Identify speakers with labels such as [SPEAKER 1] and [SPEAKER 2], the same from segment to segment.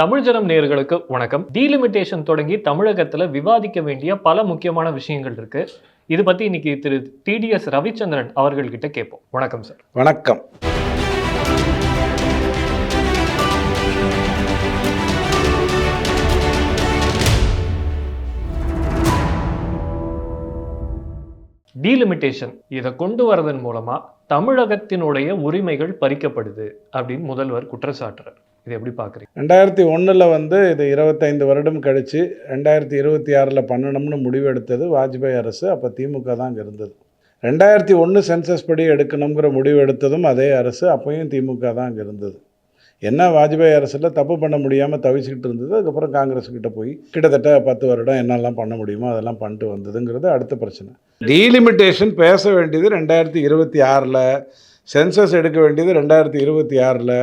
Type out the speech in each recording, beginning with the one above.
[SPEAKER 1] தமிழ் ஜனம் நேயர்களுக்கு வணக்கம். டீலிமிட்டேஷன் தொடங்கி தமிழகத்துல விவாதிக்க வேண்டிய பல முக்கியமான விஷயங்கள் இருக்கு. இது பத்தி இன்னைக்கு திரு டிடிஎஸ் ரவிச்சந்திரன் அவர்கள் கிட்ட கேட்போம். வணக்கம் சார்.
[SPEAKER 2] வணக்கம்.
[SPEAKER 1] டீலிமிட்டேஷன் இதை கொண்டு வரதன் மூலமா தமிழகத்தினுடைய உரிமைகள் பறிக்கப்படுது அப்படின்னு முதல்வர் குற்றச்சாட்டுறார். இதை எப்படி பாக்குறீங்க?
[SPEAKER 2] 2001 இது 25 வருடம் கழித்து 2026 பண்ணணும்னு முடிவெடுத்தது வாஜ்பாய் அரசு. அப்போ திமுக தான் அங்கே இருந்தது. 2001 சென்சஸ் படி எடுக்கணுங்கிற முடிவு எடுத்ததும் அதே அரசு. அப்போயும் திமுக தான் அங்கே இருந்தது. என்ன வாஜ்பாய் அரசில் தப்பு பண்ண முடியாமல் தவிச்சிக்கிட்டு இருந்தது. அதுக்கப்புறம் காங்கிரஸ்கிட்ட போய் கிட்டத்தட்ட 10 வருடம் என்னெல்லாம் பண்ண முடியுமோ அதெல்லாம் பண்ணிட்டு வந்ததுங்கிறது அடுத்த பிரச்சனை. டீலிமிட்டேஷன் பேச வேண்டியது 2026, சென்சஸ் எடுக்க வேண்டியது 2026.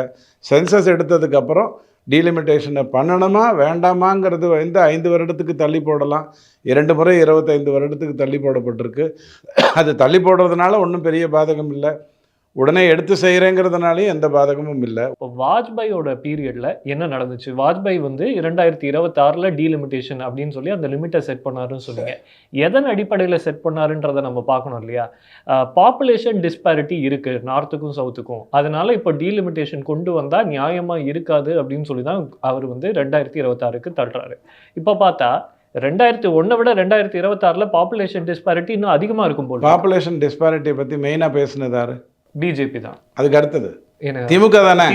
[SPEAKER 2] சென்சஸ் எடுத்ததுக்கப்புறம் டீலிமிட்டேஷனை பண்ணணுமா வேண்டாமாங்கிறது 5 வருடத்துக்கு தள்ளி போடலாம். 2 முறை 25 வருடத்துக்கு தள்ளி போடப்பட்டிருக்கு. அது தள்ளி போடுறதுனால ஒன்றும் பெரிய பாதகம் இல்லை. உடனே எடுத்து செய்கிறேங்கிறதுனாலையும் எந்த பாதகமும் இல்லை.
[SPEAKER 1] இப்போ வாஜ்பாயோட பீரியட்ல என்ன நடந்துச்சு? வாஜ்பாய் 2026 டீலிமிட்டேஷன் அப்படின்னு சொல்லி அந்த லிமிட்டை செட் பண்ணாருன்னு சொன்னீங்க. எதன் அடிப்படையில் செட் பண்ணாருன்றதை நம்ம பார்க்கணும் இல்லையா? பாப்புலேஷன் டிஸ்பாரிட்டி இருக்கு நார்த்துக்கும் சவுத்துக்கும். அதனால இப்போ டீலிமிட்டேஷன் கொண்டு வந்தால் நியாயமாக இருக்காது அப்படின்னு சொல்லி தான் அவர் 2026க்கு தள்ளுறாரு. இப்போ பார்த்தா 2001 விட 2026 பாப்புலேஷன் டிஸ்பாரிட்டி இன்னும் அதிகமாக இருக்கும் போல.
[SPEAKER 2] பாப்புலேஷன் டிஸ்பாரிட்டியை பற்றி மெயினாக பேசினதாரு?
[SPEAKER 1] பிஜேபி தான்.
[SPEAKER 2] அதுக்கு அடுத்தது திமுக தானே.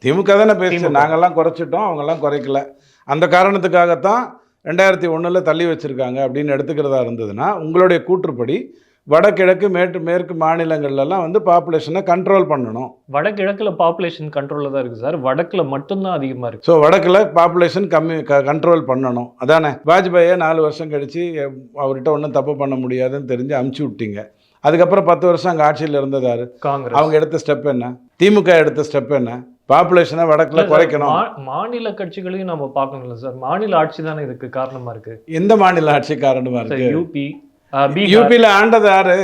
[SPEAKER 2] திமுக தானே பேசு. நாங்கள்லாம் குறைச்சிட்டோம், அவங்கெல்லாம் குறைக்கல. அந்த காரணத்துக்காகத்தான் 2001 தள்ளி வச்சுருக்காங்க அப்படின்னு எடுத்துக்கிறதா இருந்ததுன்னா, உங்களுடைய கூற்றுப்படி வடகிழக்கு மேற்கு மாநிலங்கள்லாம் பாப்புலேஷனை கண்ட்ரோல் பண்ணணும்.
[SPEAKER 1] வடகிழக்கில் பாப்புலேஷன் கண்ட்ரோலில் தான் இருக்குது சார். வடக்கில் மட்டும்தான் அதிகமாக இருக்குது.
[SPEAKER 2] ஸோ வடக்கில் பாப்புலேஷன் கண்ட்ரோல் பண்ணணும். அதானே வாஜ்பாயை 4 வருஷம் கழித்து அவர்கிட்ட ஒன்றும் தப்பு பண்ண முடியாதுன்னு தெரிஞ்சு அமுச்சு விட்டீங்க. அதுக்கப்புறம் 10 வருஷம் அங்கே ஆட்சியில் இருந்ததாரு காங்கிரஸ். அவங்க எடுத்த ஸ்டெப் என்ன? திமுக எடுத்த ஸ்டெப் என்ன? பாப்புலேஷனை வடக்கில் குறைக்கணும்.
[SPEAKER 1] மாநில கட்சிகளையும் நம்ம பார்க்கணும்ல சார். மாநில ஆட்சி தானே இதுக்கு காரணமா இருக்கு.
[SPEAKER 2] எந்த மாநில ஆட்சி காரணமா இருக்கு?
[SPEAKER 1] யூபியில்
[SPEAKER 2] ஆண்டது யாரு?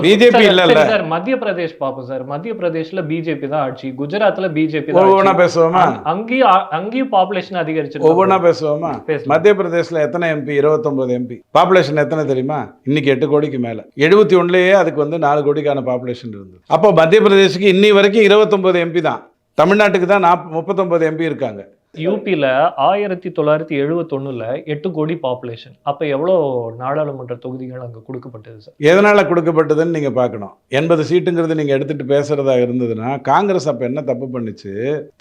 [SPEAKER 2] பிஜேபி இல்ல
[SPEAKER 1] சார். மத்திய பிரதேஷ் பாப்போம் சார். மத்திய பிரதேஷ்ல பிஜேபி தான் ஆட்சி. குஜராத்ல பிஜேபி தான்.
[SPEAKER 2] ஒவ்வொன்றா பேசுவோமா?
[SPEAKER 1] அங்கேயும் பாப்புலேஷன் அதிகரிச்சு.
[SPEAKER 2] ஒவ்வொன்றா பேசுவோமா? மத்திய பிரதேஷ்ல எத்தனை எம்பி? 29 எம்பி. பாப்புலேஷன் எத்தனை தெரியுமா? இன்னைக்கு 8 கோடிக்கு மேல. 71லயே அதுக்கு 4 கோடிக்கான பாப்புலேஷன் இருந்தது. அப்போ மத்திய பிரதேசுக்கு இன்னி வரைக்கும் 29 எம்பி தான். தமிழ்நாட்டுக்கு தான் 39 எம்பி இருக்காங்க.
[SPEAKER 1] யூபியில் 1971 8 கோடி பாப்புலேஷன். அப்போ எவ்வளோ நாடாளுமன்ற தொகுதிகள் அங்கே கொடுக்கப்பட்டது சார்?
[SPEAKER 2] எதனால் கொடுக்கப்பட்டதுன்னு நீங்கள் பார்க்கணும். 80 சீட்டுங்கிறது நீங்கள் எடுத்துகிட்டு பேசுகிறதா இருந்ததுன்னா, காங்கிரஸ் அப்போ என்ன தப்பு பண்ணிச்சு?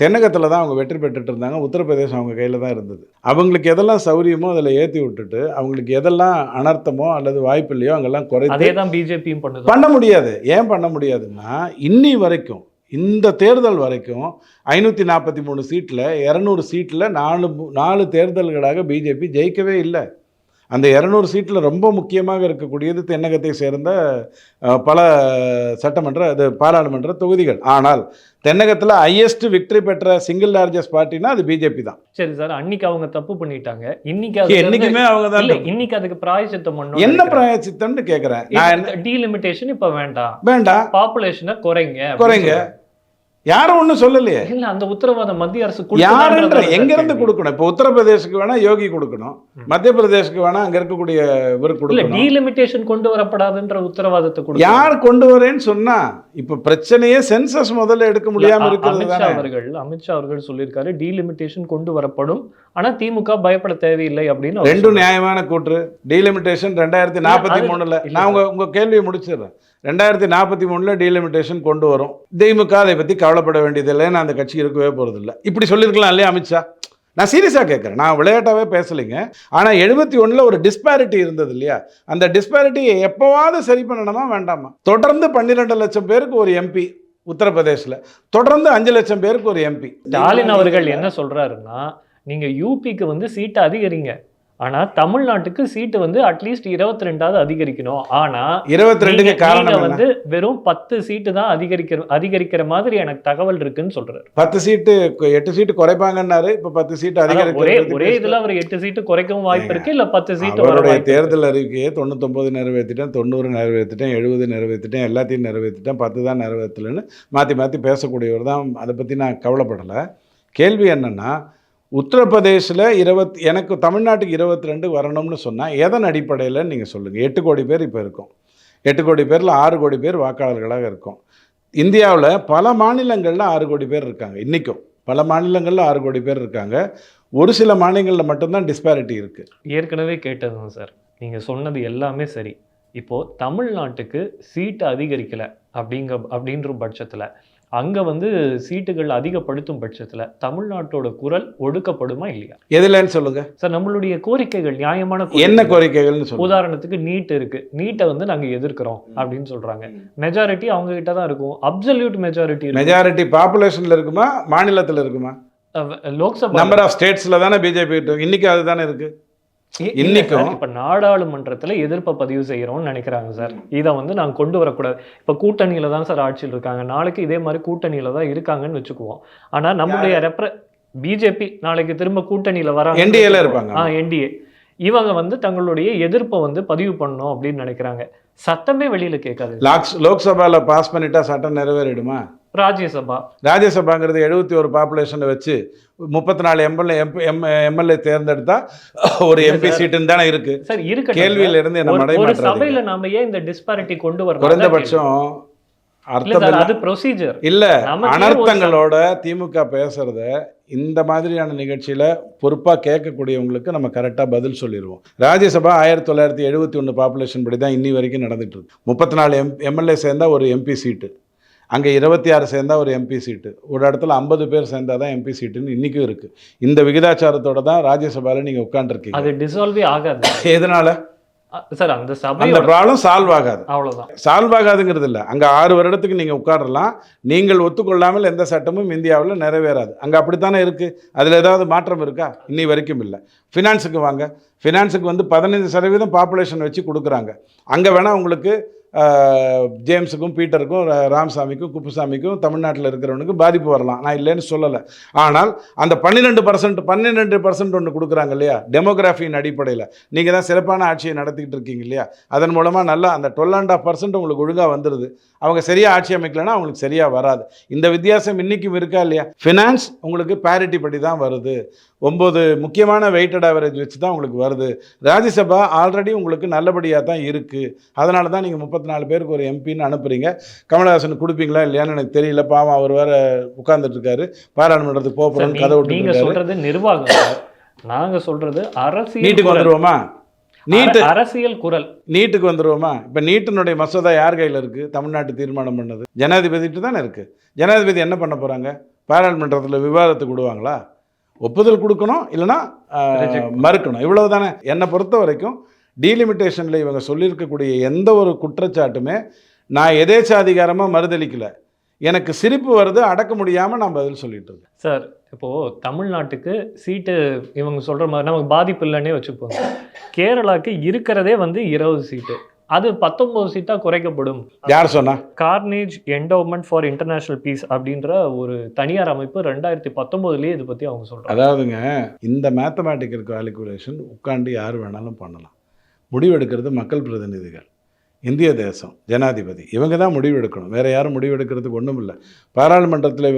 [SPEAKER 2] தென்னகத்தில் தான் அவங்க வெற்றி பெற்றுட்டு இருந்தாங்க. உத்தரப்பிரதேசம் அவங்க கையில் தான் இருந்தது. அவங்களுக்கு எதெல்லாம் சௌரியமோ அதில் ஏற்றி விட்டுட்டு, அவங்களுக்கு எதெல்லாம் அனர்த்தமோ அல்லது வாய்ப்பு இல்லையோ அங்கெல்லாம் குறைத்து.
[SPEAKER 1] அதே தான் பிஜேபியும்
[SPEAKER 2] பண்ண முடியாது. ஏன் பண்ண முடியாதுன்னா, இன்னி வரைக்கும் இந்த தேர்தல் வரைக்கும் 543 சீட்டில் 200 சீட்டில் 4 தேர்தல்களாக பிஜேபி ஜெயிக்கவே இல்லை. அந்த 200 சீட்டில் ரொம்ப முக்கியமாக இருக்கக்கூடியது தென்னகத்தை சேர்ந்த பல பாராளுமன்ற தொகுதிகள். ஆனால் தென்னகத்தில் ஹையஸ்ட் விக்டரி பெற்ற சிங்கிள் லார்ஜஸ்ட் பார்ட்டினா அது பிஜேபி தான்.
[SPEAKER 1] சரி சார், அன்னைக்கு அவங்க தப்பு பண்ணிட்டாங்க.
[SPEAKER 2] என்னைக்குமே அவங்க தான்.
[SPEAKER 1] இன்னைக்கு அதுக்கு பிராயச்சித்தம் பண்ணணும்.
[SPEAKER 2] என்ன பிராயச்சித்தம்னு கேட்குறேன்.
[SPEAKER 1] டீலிமிட்டேஷன் இப்போ வேண்டாம், பாப்புலேஷனை குறைங்க.
[SPEAKER 2] யாரும் ஒன்றும் சொல்லலையே.
[SPEAKER 1] இல்லை, அந்த உத்தரவாதம் மத்திய அரசு
[SPEAKER 2] யாருன்ற எங்கேருந்து கொடுக்கணும்? இப்போ உத்தரப்பிரதேசுக்கு வேணா யோகி கொடுக்கணும், மத்திய பிரதேசுக்கு வேணா அங்கே இருக்கக்கூடிய இவர் கொடுக்கணும்.
[SPEAKER 1] டீலிமிட்டேஷன் கொண்டு வரப்படாதுன்ற உத்தரவாதத்தை கொடுக்க
[SPEAKER 2] யார் கொண்டு வரேன்னு சொன்னா? இப்போ பிரச்சனையே சென்சஸ் முதல்ல எடுக்க முடியாம இருக்கிறது.
[SPEAKER 1] அமித்ஷா அவர்கள் சொல்லியிருக்காரு டீலிமிட்டேஷன் கொண்டு வரப்படும், ஆனா திமுக பயப்பட தேவையில்லை அப்படின்னு.
[SPEAKER 2] ரெண்டும் நியாயமான கூற்று. டீலிமிட்டேஷன் 2043 நான் உங்க கேள்வியை முடிச்சிடுறேன். 2043 டீலிமிட்டேஷன் கொண்டு வரும். திமுக அதை பற்றி கவலைப்பட வேண்டியதில்லைன்னு அந்த கட்சி இருக்கவே போகிறதில்ல. இப்படி சொல்லியிருக்கலாம் இல்லையா அமித்ஷா? நான் சீரியஸாக கேட்குறேன், நான் விளையாட்டாகவே பேசலைங்க. ஆனால் 71 ஒரு டிஸ்பாரிட்டி இருந்தது இல்லையா? அந்த டிஸ்பாரிட்டியை எப்போவாவது சரி பண்ணணுமா வேண்டாமா? தொடர்ந்து 12 லட்சம் பேருக்கு ஒரு எம்பி உத்தரப்பிரதேசில், தொடர்ந்து 5 லட்சம் பேருக்கு ஒரு எம்பி.
[SPEAKER 1] ஸ்டாலின் அவர்கள் என்ன சொல்கிறாருன்னா, நீங்கள் யூபிக்கு சீட்டை அதிகரிங்க, ஆனா தமிழ்நாட்டுக்கு சீட்டு அட்லீஸ்ட் 22 அதிகரிக்கணும். ஆனா
[SPEAKER 2] 22க்கு காரணம்
[SPEAKER 1] வெறும் 10 சீட்டு தான் அதிகரிக்கிற மாதிரி எனக்கு தகவல் இருக்குன்னு சொல்றாரு.
[SPEAKER 2] 10 சீட்டு 8 சீட்டு குறைப்பாங்கன்னாரு. இப்ப 10 சீட்டு
[SPEAKER 1] அதிகரிக்க ஒரே இதுல அவர் 8 சீட்டு குறைக்கவும் வாய்ப்பு இருக்கு, இல்ல 10 சீட்டு.
[SPEAKER 2] அவருடைய தேர்தல் அறிக்கையே 99 நிறைவேற்றிட்டேன், 90 நிறைவேற்றிட்டேன், 70 நிறைவேற்றிட்டேன், எல்லாத்தையும் நிறைவேற்றிட்டேன், 10 தான் நிறைவேற்றலன்னு மாற்றி பேசக்கூடியவர் தான். அதை பற்றி நான் கவலைப்படலை. கேள்வி என்னன்னா, உத்தரப்பிரதேசில் எனக்கு தமிழ்நாட்டுக்கு 22 வரணும்னு சொன்னால் எதன் அடிப்படையில் நீங்கள் சொல்லுங்கள். 8 கோடி பேர் இப்போ இருக்கும். 8 கோடி பேரில் 6 கோடி பேர் வாக்காளர்களாக இருக்கும். இந்தியாவில் பல மாநிலங்களில் 6 கோடி பேர் இருக்காங்க. இன்றைக்கும் பல மாநிலங்களில் 6 கோடி பேர் இருக்காங்க. ஒரு சில மாநிலங்களில் மட்டும்தான் டிஸ்பாரிட்டி இருக்குது.
[SPEAKER 1] ஏற்கனவே கேட்டதுதான் சார், நீங்கள் சொன்னது எல்லாமே சரி. இப்போது தமிழ்நாட்டுக்கு சீட்டு அதிகரிக்கலை அப்படின்ற பட்சத்தில், அங்கே வந்து சீட்டுகள் அதிகப்படுத்தும் பட்சத்தில் தமிழ்நாட்டோட குரல் ஒடுக்கப்படுமா இல்லையா?
[SPEAKER 2] எதுலன்னு சொல்லுங்கள்
[SPEAKER 1] சார். நம்மளுடைய கோரிக்கைகள் நியாயமான
[SPEAKER 2] என்ன கோரிக்கைகள்னு சொல்லுங்கள்.
[SPEAKER 1] உதாரணத்துக்கு நீட் இருக்கு, நீட்டை வந்து நாங்கள் எதிர்க்கிறோம் அப்படின்னு சொல்கிறாங்க. மெஜாரிட்டி அவங்க கிட்ட தான் இருக்கும். அப்சல்யூட்
[SPEAKER 2] மெஜாரிட்டி பாப்புலேஷனில் இருக்குமா, மாநிலத்தில் இருக்குமா?
[SPEAKER 1] லோக்சபா
[SPEAKER 2] நம்பர் ஆஃப் ஸ்டேட்ஸில் தானே பிஜேபி இன்னைக்கு அதுதானே இருக்குது. இன்னைக்கும்
[SPEAKER 1] இப்போ நாடாளுமன்றத்தில் எதிர்ப்பை பதிவு செய்கிறோம்னு நினைக்கிறாங்க சார். இதை வந்து நாங்கள் கொண்டு வரக்கூடாது. இப்போ கூட்டணியில் தான் சார் ஆட்சியில் இருக்காங்க, நாளைக்கு இதே மாதிரி கூட்டணியில் தான் இருக்காங்கன்னு வச்சுக்குவோம். ஆனால் நம்மளுடைய பிஜேபி நாளைக்கு திரும்ப கூட்டணியில் வராங்க,
[SPEAKER 2] என்டிஏல இருப்பாங்க.
[SPEAKER 1] என்டிஏ இவங்க வந்து தங்களுடைய எதிர்ப்பை வந்து பதிவு பண்ணணும் அப்படின்னு நினைக்கிறாங்க. சட்டமே வெளியில கேட்காது.
[SPEAKER 2] லோக்சபாவில் பாஸ் பண்ணிட்டா சட்டம் நிறைவேறிடுமா? ராஜ்யசபாங்கிறது 71 பாப்புலேஷனை வச்சு 34 எம்எல்ஏ தேர்ந்தெடுத்தா ஒரு எம்பி சீட்டுன்னு தானே இருக்கு.
[SPEAKER 1] சார் இருக்கு.
[SPEAKER 2] கேள்வியில இருந்து என்ன மடைமாற்றாதீங்க.
[SPEAKER 1] சபையில நாம ஏன் இந்த டிஸ்பாரிட்டி கொண்டு வரணும்?
[SPEAKER 2] குறைந்தபட்சம்
[SPEAKER 1] அது ப்ரொசீஜர்
[SPEAKER 2] இல்ல. அனர்த்தங்களோட திமுக பேசுறத இந்த மாதிரியான நிகழ்ச்சியில பொறுப்பா கேட்கக்கூடியவங்களுக்கு நம்ம கரெக்டா பதில் சொல்லிடுவோம். ராஜ்யசபா 1971 பாப்புலேஷன் படி தான் இன்னி வரைக்கும் நடந்துட்டு இருக்கு. 34 எம்எல்ஏ சேர்ந்தா ஒரு எம்பி சீட்டு, அங்கே 26 சேர்ந்தா ஒரு எம்பி சீட்டு, ஒரு இடத்துல 50 பேர் சேர்ந்தா தான் எம்பி சீட்டுன்னு இன்றைக்கும் இருக்குது. இந்த விகிதாச்சாரத்தோட தான் ராஜ்யசபாவில் நீங்கள் உட்காந்துருக்கீங்க.
[SPEAKER 1] அது டிசால்வே ஆகாது.
[SPEAKER 2] எதனால
[SPEAKER 1] சார்? அந்த
[SPEAKER 2] ப்ராப்ளம் சால்வ் ஆகாது.
[SPEAKER 1] அவ்வளோதான்.
[SPEAKER 2] சால்வ் ஆகாதுங்கிறது இல்லை. அங்கே 6 வருடத்துக்கு நீங்கள் உட்காரலாம். நீங்கள் ஒத்துக்கொள்ளாமல் எந்த சட்டமும் இந்தியாவில் நிறைவேறாது. அங்கே அப்படித்தானே இருக்குது. அதில் ஏதாவது மாற்றம் இருக்கா? இன்னி வரைக்கும் இல்லை. ஃபினான்ஸுக்கு வாங்க. ஃபினான்ஸுக்கு வந்து 15% பாப்புலேஷன் வச்சு கொடுக்குறாங்க. அங்கே வேணால் உங்களுக்கு ஜேம்ஸுக்கும் பீட்டருக்கும் ராமசாமிக்கும் குப்புசாமிக்கும் தமிழ்நாட்டில் இருக்கிறவனுக்கு பாதிப்பு வரலாம், நான் இல்லைன்னு சொல்லலை. ஆனால் அந்த 12% ஒன்று கொடுக்குறாங்க இல்லையா, டெமோகிராஃபியின் அடிப்படையில் நீங்கள் தான் சிறப்பான ஆட்சியை நடத்திக்கிட்டு இருக்கீங்க இல்லையா, அதன் மூலமாக நல்லா அந்த 12.5% உங்களுக்கு ஒழுங்காக வந்துடுது. அவங்க சரியாக ஆட்சி அமைக்கலைன்னா அவங்களுக்கு சரியாக வராது. இந்த வித்தியாசம் இன்றைக்கும் இருக்கா இல்லையா? ஃபினான்ஸ் உங்களுக்கு பேரிட்டி படி தான் வருது. 9 முக்கியமான வெயிட்டட் ஆவரேஜ் வச்சு தான் உங்களுக்கு வருது. ராஜ்யசபா ஆல்ரெடி உங்களுக்கு நல்லபடியாக தான் இருக்குது. அதனால தான் நீங்கள் 34 பேருக்கு ஒரு எம்பின்னு அனுப்புகிறீங்க. கமலஹாசன் கொடுப்பீங்களா இல்லையான்னு எனக்கு தெரியல. பாவம், அவர் வேறு உட்கார்ந்துட்டு இருக்காரு, பாராளுமன்றத்துக்கு போகிறோன்னு கதை விட்டு.
[SPEAKER 1] நீங்கள் சொல்கிறது நிர்வாகம், நாங்கள் சொல்கிறது அரசியல்.
[SPEAKER 2] நீட்டுக்கு வந்துடுவோமா?
[SPEAKER 1] அரசியல் குரல்.
[SPEAKER 2] நீட்டுக்கு வந்துடுவோமா? இப்போ நீட்டினுடைய மசோதா யார் கையில் இருக்குது? தமிழ்நாட்டு தீர்மானம் பண்ணது ஜனாதிபதிட்டு தானே இருக்குது. ஜனாதிபதி என்ன பண்ண போகிறாங்க? பாராளுமன்றத்தில் விவாதத்துக்கு விடுவாங்களா? ஒப்புதல் கொடுக்கணும், இல்லைனா மறுக்கணும், இவ்வளவு தானே. என்னை பொறுத்த வரைக்கும் டீலிமிட்டேஷனில் இவங்க சொல்லியிருக்கக்கூடிய எந்த ஒரு குற்றச்சாட்டுமே நான் எதேச்சாதிகாரமாக மறுதளிக்கலை. எனக்கு சிரிப்பு வருது, அடக்க முடியாமல் நான் பதில் சொல்லிட்டு இருக்கேன்.
[SPEAKER 1] சார், இப்போது தமிழ்நாட்டுக்கு சீட்டு இவங்க சொல்கிற மாதிரி நமக்கு பாதிப்பு இல்லைன்னே வச்சுப்போங்க. கேரளாவுக்கு இருக்கிறதே வந்து 20 சீட்டு, அது 19 சீட்டாக குறைக்கப்படும்.
[SPEAKER 2] யார் சொன்னா?
[SPEAKER 1] கார்னேஜ் என்டோவ்மெண்ட் ஃபார் இன்டர்நேஷனல் பீஸ் அப்படின்ற ஒரு தனியார் அமைப்பு 2019 இதை பற்றி அவங்க சொல்கிறாங்க.
[SPEAKER 2] அதாவதுங்க, இந்த மேத்தமேட்டிக்கல் கால்குலேஷன் உட்காந்து யார் வேணாலும் பண்ணலாம். முடிவெடுக்கிறது மக்கள் பிரதிநிதிகள், இந்திய தேசம், ஜனாதிபதி, இவங்க தான் முடிவெடுக்கணும். வேறு யாரும் முடிவெடுக்கிறதுக்கு ஒன்றும் இல்லை. பாராளுமன்றத்தில்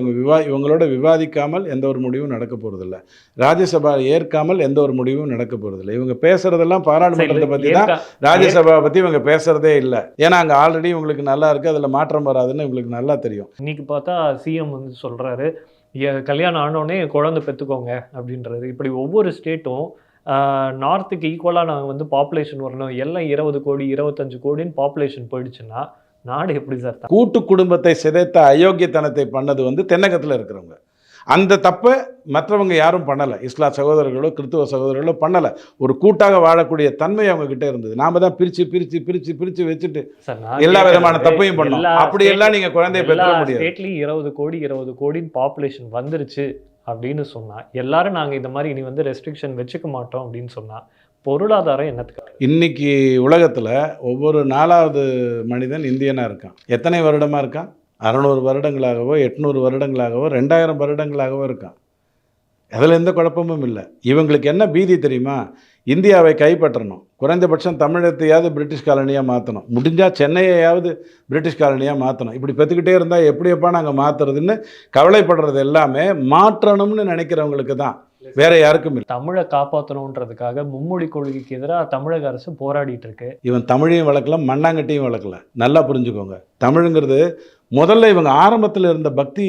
[SPEAKER 2] இவங்களோட விவாதிக்காமல் எந்த ஒரு முடிவும் நடக்க போகிறதில்ல. ராஜ்யசபா ஏற்காமல் எந்த ஒரு முடிவும் நடக்க போகிறதில்ல. இவங்க பேசுகிறதெல்லாம் பாராளுமன்றத்தை பற்றி தான், ராஜ்யசபா பற்றி இவங்க பேசுகிறதே இல்லை. ஏன்னா அங்கே ஆல்ரெடி இவங்களுக்கு நல்லா இருக்குது, அதில் மாற்றம் வராதுன்னு இவங்களுக்கு நல்லா தெரியும்.
[SPEAKER 1] இன்றைக்கி பார்த்தா சிஎம் வந்து சொல்கிறாரு, கல்யாணம் ஆனோடனே குழந்தை பெற்றுக்கோங்க அப்படின்றது. இப்படி ஒவ்வொரு ஸ்டேட்டும் நார்த்துக்கு ஈக்குவலாக நாங்கள் வந்து பாப்புலேஷன் வரணும், எல்லாம் 20 கோடி 25 கோடின்னு பாப்புலேஷன் போயிடுச்சுன்னா நாடு எப்படி சார்?
[SPEAKER 2] கூட்டு குடும்பத்தை சிதைத்த அயோக்கியத்தனத்தை பண்ணது வந்து தென்னகத்தில் இருக்கிறவங்க. அந்த தப்பை மற்றவங்க யாரும் பண்ணலை. இஸ்லாம் சகோதரர்களோ கிறிஸ்துவ சகோதரர்களோ பண்ணலை. ஒரு கூட்டாக வாழக்கூடிய தன்மை அவங்க கிட்ட இருந்தது. நாம தான் பிரித்து பிரித்து பிரித்து பிரித்து வச்சுட்டு எல்லா விதமான தப்பையும் பண்ணோம். அப்படி எல்லாம் நீங்கள் குழந்தைய பெற்ற முடியாது.
[SPEAKER 1] ஸ்டேட்லேயும் 20 கோடின்னு பாப்புலேஷன் வந்துருச்சு அப்படின்னு சொன்னால், எல்லாரும் நாங்கள் இந்த மாதிரி இனி வந்து ரெஸ்ட்ரிக்ஷன் வச்சுக்க மாட்டோம் அப்படின்னு சொன்னால் பொருளாதாரம் என்னத்துக்கு?
[SPEAKER 2] இன்னைக்கு உலகத்தில் ஒவ்வொரு 4வது மனிதன் இந்தியனாக இருக்கான். எத்தனை வருடமாக இருக்கான்? 600 வருடங்களாகவோ 800 வருடங்களாகவோ 2000 வருடங்களாகவோ இருக்கான். அதில் எந்த குழப்பமும் இல்லை. இவங்களுக்கு என்ன பீதி தெரியுமா? இந்தியாவை கைப்பற்றணும், குறைந்தபட்சம் தமிழகத்தையாவது பிரிட்டிஷ் காலனியாக மாற்றணும், முடிஞ்சால் சென்னையையாவது பிரிட்டிஷ் காலனியாக மாற்றணும். இப்படி பெற்றுக்கிட்டே இருந்தால் எப்படியப்பா நாங்கள் மாற்றுறதுன்னு கவலைப்படுறது எல்லாமே மாற்றணும்னு நினைக்கிறவங்களுக்கு தான். வேற யாருக்கும் இல்லை.
[SPEAKER 1] தமிழை காப்பாற்றணுன்றதுக்காக மும்மொழி கொள்கைக்கு எதிராக தமிழக அரசு போராடிட்டு இருக்கு.
[SPEAKER 2] இவன் தமிழையும் வளர்க்கல, மண்ணாங்கட்டியும் வளர்க்கல. நல்லா புரிஞ்சுக்கோங்க. தமிழுங்கிறது முதல்ல இவங்க ஆரம்பத்தில் இருந்த பக்தி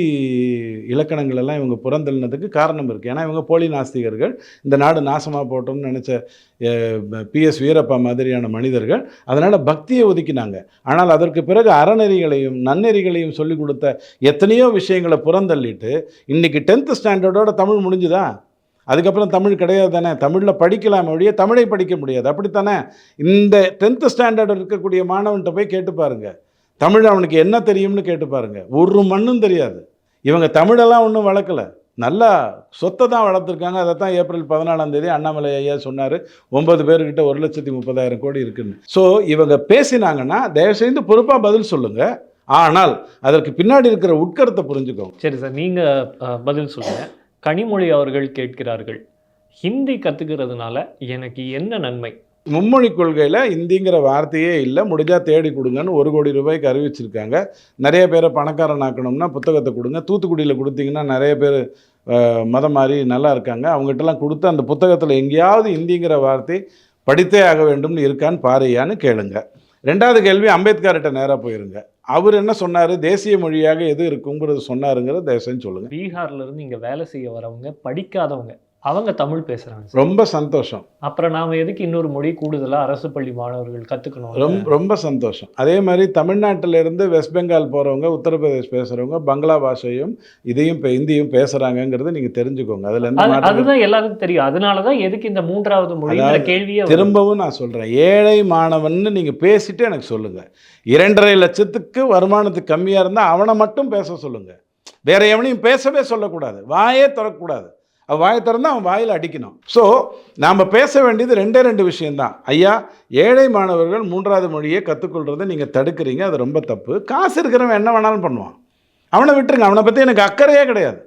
[SPEAKER 2] இலக்கணங்கள் எல்லாம் இவங்க புறந்தள்ளினதுக்கு காரணம் இருக்குது. ஏன்னா இவங்க போலி நாஸ்திகர்கள், இந்த நாடு நாசமாக போட்டோம்னு நினச்ச PS வீரப்பா மாதிரியான மனிதர்கள். அதனால் பக்தியை ஒதுக்கினாங்க. ஆனால் அதற்கு பிறகு அறநெறிகளையும் நன்னெறிகளையும் சொல்லிக் கொடுத்த எத்தனையோ விஷயங்களை புறந்தள்ளிட்டு இன்றைக்கி 10th ஸ்டாண்டர்டோட தமிழ் முடிஞ்சுதா? அதுக்கப்புறம் தமிழ் கிடையாது தானே. தமிழில் படிக்கலாம் ஒழிய தமிழை படிக்க முடியாது. அப்படித்தானே? இந்த 10th ஸ்டாண்டர்ட் இருக்கக்கூடிய மாணவன்கிட்ட போய் கேட்டு பாருங்க, தமிழ் அவனுக்கு என்ன தெரியும்னு கேட்டு பாருங்க. ஒரு மண்ணும் தெரியாது. இவங்க தமிழெல்லாம் ஒன்றும் வளர்க்கலை, நல்லா சொத்தை தான் வளர்த்துருக்காங்க. அதை தான் ஏப்ரல் 14 அண்ணாமலை ஐயா சொன்னார், 9 பேர்கிட்ட 1,30,000 கோடி இருக்குன்னு. ஸோ இவங்க பேசினாங்கன்னா தயவுசெய்து பொறுப்பாக பதில் சொல்லுங்கள். ஆனால் அதற்கு பின்னாடி இருக்கிற உட்கருத்தை புரிஞ்சுக்கோங்க.
[SPEAKER 1] சரி சார், நீங்கள் பதில் சொல்லுங்கள். கனிமொழி அவர்கள் கேட்கிறார்கள், ஹிந்தி கற்றுக்கிறதுனால எனக்கு என்ன நன்மை?
[SPEAKER 2] மும்மொழி கொள்கையில் ஹிந்திங்கிற வார்த்தையே இல்லை. முடிஞ்சால் தேடி கொடுங்கன்னு 1 கோடி ரூபாய்க்கு அறிவிச்சிருக்காங்க. நிறைய பேரை பணக்காரன் ஆக்கணும்னா புத்தகத்தை கொடுங்க. தூத்துக்குடியில் கொடுத்தீங்கன்னா நிறைய பேர் மதம் மாறி நல்லா இருக்காங்க. அவங்ககிட்டலாம் கொடுத்து அந்த புத்தகத்தில் எங்கேயாவது ஹிந்திங்கிற வார்த்தை படித்தே ஆக வேண்டும்னு இருக்கான்னு பாருயான்னு கேளுங்க. 2வது கேள்வி, அம்பேத்கர்கிட்ட நேராக போயிருங்க. அவர் என்ன சொன்னார், தேசிய மொழியாக எது இருக்குங்கிறது சொன்னாருங்கிறத தயவுசெய்து சொல்லுங்கள்.
[SPEAKER 1] பீகார்லேருந்து இங்கே வேலை செய்ய வரவங்க படிக்காதவங்க, அவங்க தமிழ் பேசுகிறாங்க.
[SPEAKER 2] ரொம்ப சந்தோஷம்.
[SPEAKER 1] அப்புறம் நாம் எதுக்கு இன்னொரு மொழி கூடுதலாக அரசு பள்ளி மாணவர்கள் கற்றுக்கணும்?
[SPEAKER 2] ரொம்ப சந்தோஷம். அதே மாதிரி தமிழ்நாட்டிலேருந்து வெஸ்ட் பெங்கால் போகிறவங்க, உத்தரப்பிரதேஷ் பேசுகிறவங்க பங்களா பாஷையும் இதையும் ஹிந்தியும் பேசுகிறாங்கங்கிறது நீங்கள் தெரிஞ்சுக்கோங்க.
[SPEAKER 1] அதுதான் எல்லாருக்கும் தெரியும். அதனால தான் எதுக்கு இந்த 3வது மொழி கேள்வியை
[SPEAKER 2] திரும்பவும் நான் சொல்கிறேன். ஏழை மாணவன்னு நீங்கள் பேசிட்டு எனக்கு சொல்லுங்கள். 2.5 லட்சத்துக்கு வருமானத்துக்கு கம்மியாக இருந்தால் அவனை மட்டும் பேச சொல்லுங்கள். வேற எவனையும் பேசவே சொல்லக்கூடாது, வாயே திறக்கக்கூடாது. வாயை திறந்து அவன் வாயில் அடிக்கணும். ஸோ நாம் பேச வேண்டியது 2 விஷயந்தான். ஐயா, ஏழை மாணவர்கள் 3வது மொழியை கற்றுக்கொள்கிறத நீங்கள் தடுக்கிறீங்க, அது ரொம்ப தப்பு. காசு இருக்கிறவன் என்ன வேணாலும் பண்ணுவான், அவனை விட்டுருங்க. அவனை பற்றி எனக்கு அக்கறையே கிடையாது.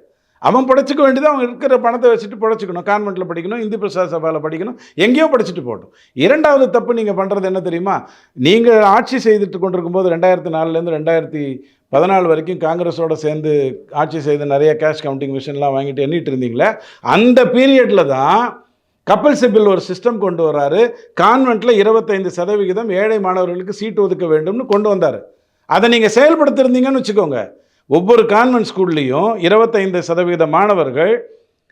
[SPEAKER 2] அவன் படிச்சுக்க வேண்டியது அவன் இருக்கிற பணத்தை வச்சுட்டு படிச்சுக்கணும். கான்வெண்ட்டில் படிக்கணும், இந்தி பிரசார சபாவில் படிக்கணும், எங்கேயோ படிச்சுட்டு போட்டோம். 2வது தப்பு நீங்கள் பண்ணுறது என்ன தெரியுமா? நீங்கள் ஆட்சி செய்துட்டு கொண்டிருக்கும் போது 2004லேருந்து 2014 வரைக்கும் காங்கிரஸோடு சேர்ந்து ஆட்சி செய்து நிறைய கேஷ் கவுண்டிங் மிஷின்லாம் வாங்கிட்டு எண்ணிட்டு இருந்தீங்களே, அந்த பீரியடில் தான் கப்பல் சிபில் ஒரு சிஸ்டம் கொண்டு வர்றாரு. கான்வெண்ட்டில் 25% ஏழை மாணவர்களுக்கு சீட்டு ஒதுக்க வேண்டும்னு கொண்டு வந்தார். அதை நீங்கள் செயல்படுத்திருந்தீங்கன்னு வச்சுக்கோங்க, ஒவ்வொரு கான்வென்ட் ஸ்கூல்லையும் 25% மாணவர்கள்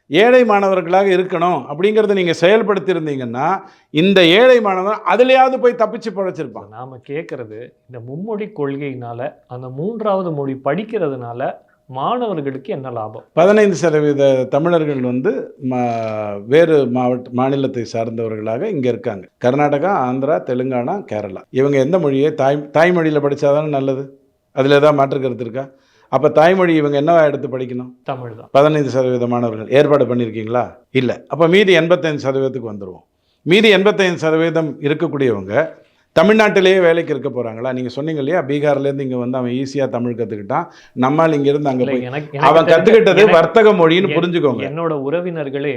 [SPEAKER 2] ஏழை மாணவர்களாக இருக்கணும் அப்படிங்கிறத நீங்கள் செயல்படுத்தியிருந்தீங்கன்னா இந்த ஏழை மாணவன் அதுலேயாவது போய் தப்பிச்சு பழைச்சிருப்பான்.
[SPEAKER 1] நாம் கேட்குறது, இந்த மும்மொழி கொள்கையினால் அந்த 3வது மொழி படிக்கிறதுனால மாணவர்களுக்கு என்ன லாபம்?
[SPEAKER 2] 15% தமிழர்கள் வேறு மாநிலத்தை சார்ந்தவர்களாக இங்கே இருக்காங்க. கர்நாடகா, ஆந்திரா, தெலுங்கானா, கேரளா. இவங்க எந்த மொழியை தாய்மொழியில் படித்தாதானே நல்லது. அதில் ஏதாவது மாற்று கருத்து இருக்கா? அப்போ தாய்மொழி இவங்க என்னவா எடுத்து படிக்கணும்?
[SPEAKER 1] தமிழ் தான்.
[SPEAKER 2] 15% மாணவர்கள் ஏற்பாடு பண்ணியிருக்கீங்களா? இல்லை. அப்போ மீதி 85%க்கு வந்துடுவோம். மீதி 85% இருக்கக்கூடியவங்க தமிழ்நாட்டிலேயே வேலைக்கு இருக்க போகிறாங்களா? நீங்கள் சொன்னீங்க இல்லையா, பீகார்லேருந்து இங்கே வந்து அவன் ஈஸியாக தமிழ் கற்றுக்கிட்டான், நம்மால் இங்கேருந்து அங்கே போய் அவன் கற்றுக்கிட்டது வர்த்தக மொழின்னு புரிஞ்சுக்கோங்க.
[SPEAKER 1] என்னோட உறவினர்களே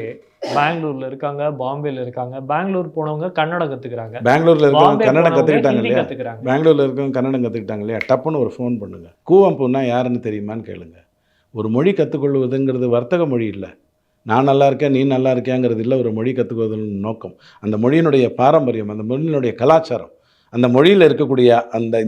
[SPEAKER 1] பெங்களூர்ல இருக்காங்க, பாம்பேல இருக்காங்க. பெங்களூர் போனவங்க கன்னடம் கற்றுக்கிறாங்க,
[SPEAKER 2] பெங்களூரில் இருக்கவங்க கன்னடம் கற்றுக்கிட்டாங்க இல்லையா, பெங்களூரில் இருக்கவங்க கன்னடம் கற்றுக்கிட்டாங்க இல்லையா, டப்புன்னு ஒரு ஃபோன் பண்ணுங்கள். கூவம்புன்னா யாருன்னு தெரியுமான்னு கேளுங்க. ஒரு மொழி கற்றுக்கொள்வதுங்கிறது வர்த்தக மொழி இல்லை. நான் நல்லா இருக்கேன், நீ நல்லா இருக்கேங்கிறது இல்லை ஒரு மொழி கற்றுக்குவதன் நோக்கம். அந்த மொழியினுடைய பாரம்பரியம், அந்த மொழியினுடைய கலாச்சாரம், அந்த மொழியில் இருக்கக்கூடிய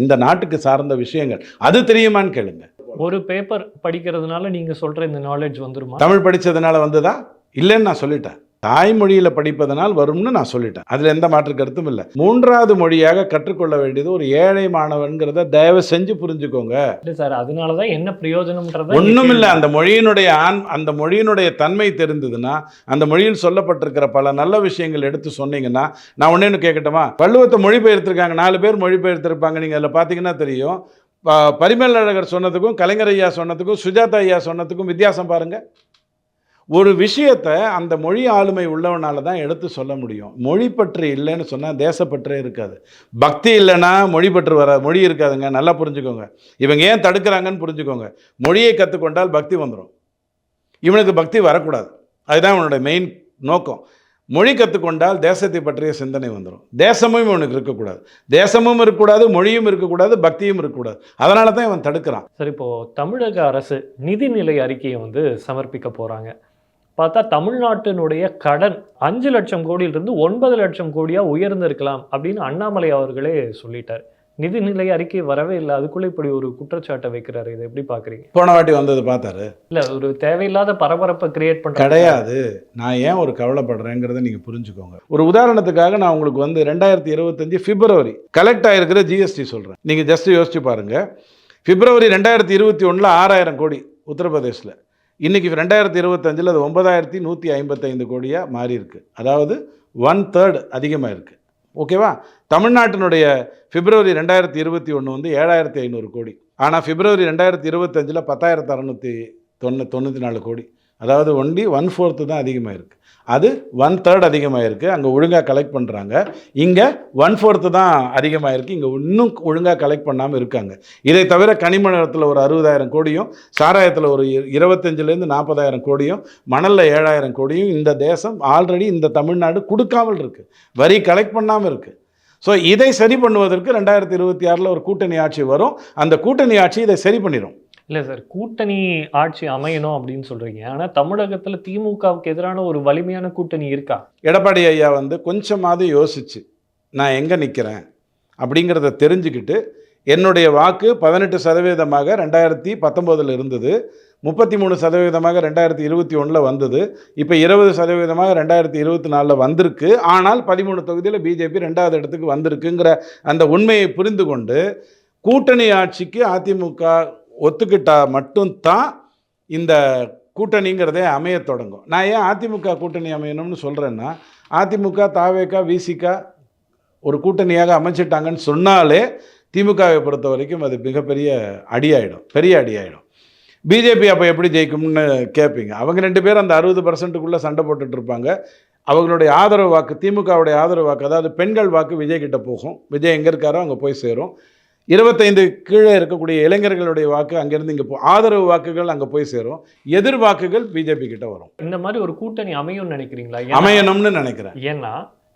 [SPEAKER 2] இந்த நாட்டுக்கு சார்ந்த விஷயங்கள் அது தெரியுமான்னு கேளுங்க.
[SPEAKER 1] ஒரு பேப்பர் படிக்கிறதுனால நீங்கள் சொல்கிற இந்த நாலேஜ் வந்துருமா?
[SPEAKER 2] தமிழ் படித்ததுனால வந்ததா? இல்லைன்னு நான் சொல்லிட்டேன். தாய்மொழியில் படிப்பதனால் வரும்னு நான் சொல்லிட்டேன். அதில் எந்த மாற்று கருத்தும் இல்லை. 3வது மொழியாக கற்றுக்கொள்ள வேண்டியது ஒரு ஏழை மாணவன்கிறத தயவு செஞ்சு புரிஞ்சுக்கோங்க.
[SPEAKER 1] இல்லை சார், அதனால தான் என்ன பிரயோஜனம்ன்றது
[SPEAKER 2] ஒன்றும் இல்லை. அந்த மொழியினுடைய தன்மை தெரிந்ததுன்னா, அந்த மொழியில் சொல்லப்பட்டிருக்கிற பல நல்ல விஷயங்கள் எடுத்து சொன்னீங்கன்னா, நான் ஒன்று கேட்கட்டுமா? வள்ளுவத்தை மொழிபெயர்த்திருக்காங்க, 4 பேர் மொழிபெயர்த்திருப்பாங்க. நீங்கள் அதில் பார்த்தீங்கன்னா தெரியும். பரிமேலழகர் சொன்னதுக்கும் கலைஞர் ஐயா சொன்னதுக்கும் சுஜாதா ஐயா சொன்னதுக்கும் வித்தியாசம் பாருங்கள். ஒரு விஷயத்தை அந்த மொழி ஆளுமை உள்ளவனால தான் எடுத்து சொல்ல முடியும். மொழிப்பற்று இல்லைன்னு சொன்னால் தேசப்பற்றே இருக்காது. பக்தி இல்லைன்னா மொழிப்பற்று மொழி இருக்காதுங்க. நல்லா புரிஞ்சுக்கோங்க. இவங்க ஏன் தடுக்கிறாங்கன்னு புரிஞ்சுக்கோங்க. மொழியை கற்றுக்கொண்டால் பக்தி வந்துடும். இவனுக்கு பக்தி வரக்கூடாது. அதுதான் இவனுடைய மெயின் நோக்கம். மொழி கற்றுக்கொண்டால் தேசத்தை பற்றிய சிந்தனை வந்துடும். தேசமும் இவனுக்கு இருக்கக்கூடாது, தேசமும் இருக்கக்கூடாது, மொழியும் இருக்கக்கூடாது, பக்தியும் இருக்கக்கூடாது. அதனால தான் இவன் தடுக்கிறான்.
[SPEAKER 1] சரி, இப்போது தமிழக அரசு நிதிநிலை அறிக்கையை சமர்ப்பிக்க போகிறாங்க. பார்த்தா தமிழ்நாட்டினுடைய கடன் 5 லட்சம் கோடியிலிருந்து 9 லட்சம் கோடியா உயர்ந்திருக்கலாம் அப்படின்னு அண்ணாமலை அவர்களே சொல்லிட்டார். நிதிநிலை அறிக்கை வரவே இல்லை, அதுக்குள்ள இப்படி ஒரு குற்றச்சாட்டை வைக்கிறாரு. இதை எப்படி பாக்குறீங்க?
[SPEAKER 2] போன வாட்டி வந்தது பார்த்தாரு.
[SPEAKER 1] இல்ல ஒரு தேவையில்லாத பரபரப்பை கிரியேட் பண்ற
[SPEAKER 2] கிடையாது. நான் ஏன் ஒரு கவலைப்படுறேங்கிறத நீங்கள் புரிஞ்சுக்கோங்க. ஒரு உதாரணத்துக்காக நான் உங்களுக்கு வந்து 2025 பிப்ரவரி கலெக்ட் ஆகிருக்கிற ஜிஎஸ்டி சொல்கிறேன். நீங்கள் ஜஸ்ட் யோசிச்சு பாருங்கள். பிப்ரவரி 2021 6,000 கோடி உத்தரப்பிரதேசில். இன்றைக்கி 2025 அது 9,155 கோடியாக மாறி இருக்கு. அதாவது 1/3 அதிகமாக இருக்குது. ஓகேவா? தமிழ்நாட்டினுடைய பிப்ரவரி 2021 வந்து 7,500 கோடி. ஆனால் பிப்ரவரி 2025 10,694 கோடி. அதாவது ஒன்லி 1/4 தான் அதிகமாக இருக்குது. அது 1/3 அதிகமாக இருக்குது. அங்கே ஒழுங்காக கலெக்ட் பண்ணுறாங்க. இங்கே 1/4 தான் அதிகமாக இருக்குது. இங்கே இன்னும் ஒழுங்காக கலெக்ட் பண்ணாமல் இருக்காங்க. இதை தவிர கனிமணத்தில் ஒரு 60,000 கோடியும், சாராயத்தில் ஒரு 25,000 40,000 கோடியும், மணலில் 7,000 கோடியும் இந்த தேசம் ஆல்ரெடி இந்த தமிழ்நாடு கொடுக்காமல் இருக்குது. வரி கலெக்ட் பண்ணாமல் இருக்குது. ஸோ இதை சரி பண்ணுவதற்கு 2026 ஒரு கூட்டணி ஆட்சி வரும். அந்த கூட்டணி ஆட்சி இதை சரி பண்ணிடும்.
[SPEAKER 1] இல்லை சார், கூட்டணி ஆட்சி அமையணும் அப்படின்னு சொல்கிறீங்க. ஆனால் தமிழகத்தில் திமுகவுக்கு எதிரான ஒரு வலிமையான கூட்டணி இருக்கா?
[SPEAKER 2] எடப்பாடி ஐயா வந்து கொஞ்சமாவது யோசிச்சு நான் எங்கே நிற்கிறேன் அப்படிங்கிறத தெரிஞ்சுக்கிட்டு, என்னுடைய வாக்கு 18% 2019 இருந்தது, 33% 2021 வந்தது, இப்போ 20% 2024 வந்திருக்கு. ஆனால் 13 தொகுதியில் பிஜேபி 2வது இடத்துக்கு வந்திருக்குங்கிற அந்த உண்மையை புரிந்து கொண்டு கூட்டணி ஆட்சிக்கு அதிமுக ஒத்துக்கிட்டால் மட்டும்தான் இந்த கூட்டணிங்கிறதே அமைய தொடங்கும். நான் ஏன் அதிமுக கூட்டணி அமையணும்னு சொல்கிறேன்னா, அதிமுக தாவேகா விசிகா ஒரு கூட்டணியாக அமைச்சிட்டாங்கன்னு சொன்னாலே திமுகவை பொறுத்த வரைக்கும் அது மிகப்பெரிய அடியாயிடும், பெரிய அடியாயிடும். பிஜேபி அப்போ எப்படி ஜெயிக்கும்னு கேட்பீங்க. அவங்க 2 பேரும் அந்த 60%க்குள்ளே சண்டை போட்டுட்டு இருப்பாங்க. அவங்களுடைய ஆதரவு வாக்கு, திமுகவுடைய ஆதரவு வாக்கு, அதாவது பெண்கள் வாக்கு விஜய் கிட்ட போகும். விஜய் எங்கே இருக்காரோ அங்கே போய் சேரும். 25 கீழே இருக்கக்கூடிய இளைஞர்களுடைய வாக்கு அங்கேருந்து இங்கே ஆதரவு வாக்குகள் அங்கே போய் சேரும். எதிர் வாக்குகள் பிஜேபி கிட்ட வரும்.
[SPEAKER 1] இந்த மாதிரி ஒரு கூட்டணி அமையும்னு நினைக்கிறீங்களா?
[SPEAKER 2] அமையணும்னு நினைக்கிறேன்.
[SPEAKER 1] ஏன்னா